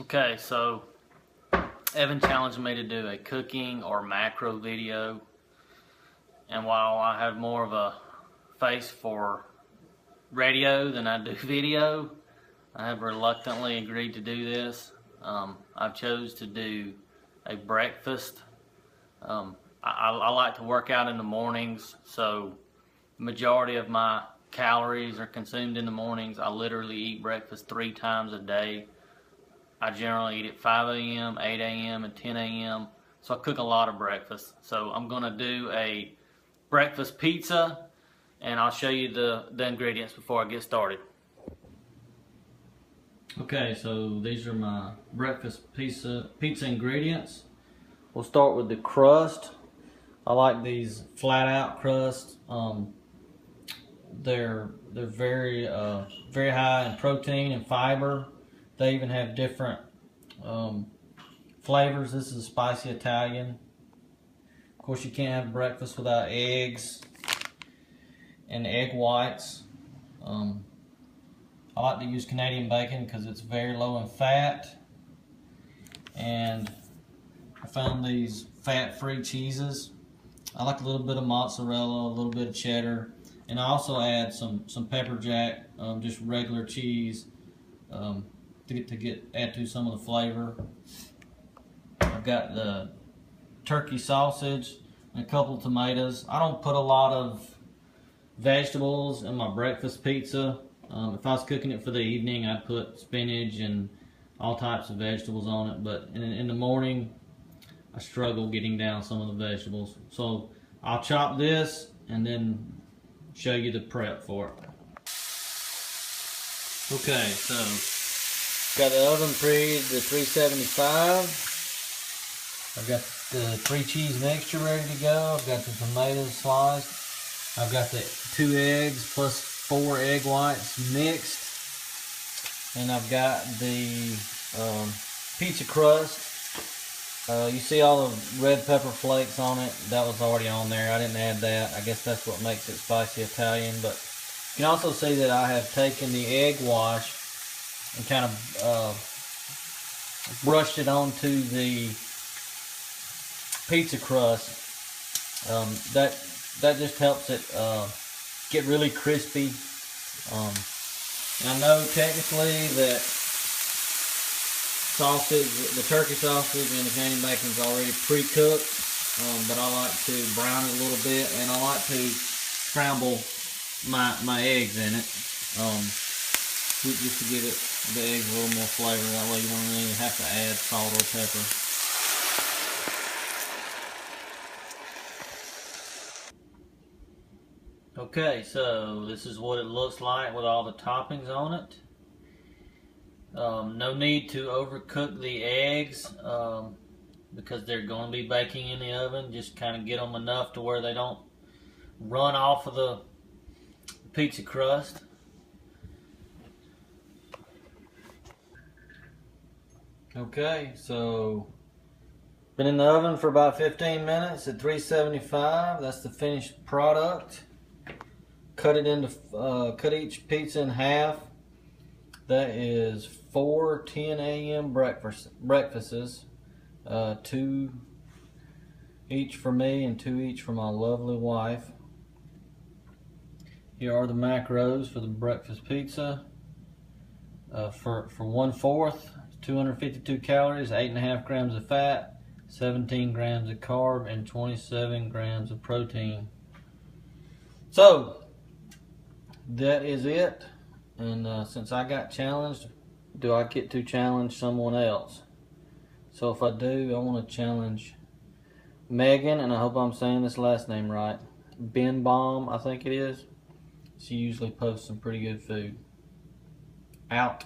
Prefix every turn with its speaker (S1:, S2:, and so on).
S1: Okay, so Evan challenged me to do a cooking or macro video, and while I have more of a face for radio than I do video, I have reluctantly agreed to do this. I've chose to do a breakfast. I like to work out in the mornings, so the majority of my calories are consumed in the mornings. I literally eat breakfast 3 times a day. I generally eat at 5 a.m., 8 a.m., and 10 a.m. So I cook a lot of breakfast. So I'm going to do a breakfast pizza, and I'll show you the ingredients before I get started. Okay, so these are my breakfast pizza ingredients. We'll start with the crust. I like these flat out crusts. They're very high in protein and fiber. They even have different flavors. This is spicy Italian. Of course, you can't have breakfast without eggs and egg whites. I like to use Canadian bacon because it's very low in fat. And I found these fat-free cheeses. I like a little bit of mozzarella, a little bit of cheddar, and I also add some pepper jack, just regular cheese, to add to some of the flavor. I've got the turkey sausage and a couple of tomatoes. I don't put a lot of vegetables in my breakfast pizza. If I was cooking it for the evening, I'd put spinach and all types of vegetables on it, but in the morning I struggle getting down some of the vegetables. So I'll chop this and then show you the prep for it. Okay, so got the oven preheated to 375. I've got the 3 cheese mixture ready to go. I've got the tomatoes sliced. I've got the 2 eggs plus 4 egg whites mixed. And I've got the pizza crust. You see all the red pepper flakes on it. That was already on there. I didn't add that. I guess that's what makes it spicy Italian. But you can also see that I have taken the egg wash and kind of brushed it onto the pizza crust. That just helps it get really crispy. And I know technically that the turkey sausage and the Canadian bacon is already pre-cooked, but I like to brown it a little bit, and I like to scramble my eggs in it, just to give the eggs a little more flavor. That way you don't really have to add salt or pepper. Okay, so this is what it looks like with all the toppings on it. No need to overcook the eggs because they're going to be baking in the oven. Just kind of get them enough to where they don't run off of the pizza crust. Okay, so been in the oven for about 15 minutes at 375. That's the finished product. Cut each pizza in half. That is 4 10 a.m. breakfasts, 2 each for me and 2 each for my lovely wife. Here are the macros for the breakfast pizza. For 1/4, 252 calories, 8.5 grams of fat, 17 grams of carb, and 27 grams of protein. So that is it. And since I got challenged, do I get to challenge someone else? So if I do, I want to challenge Megan, and I hope I'm saying this last name right. Benbaum, I think it is. She usually posts some pretty good food. Out.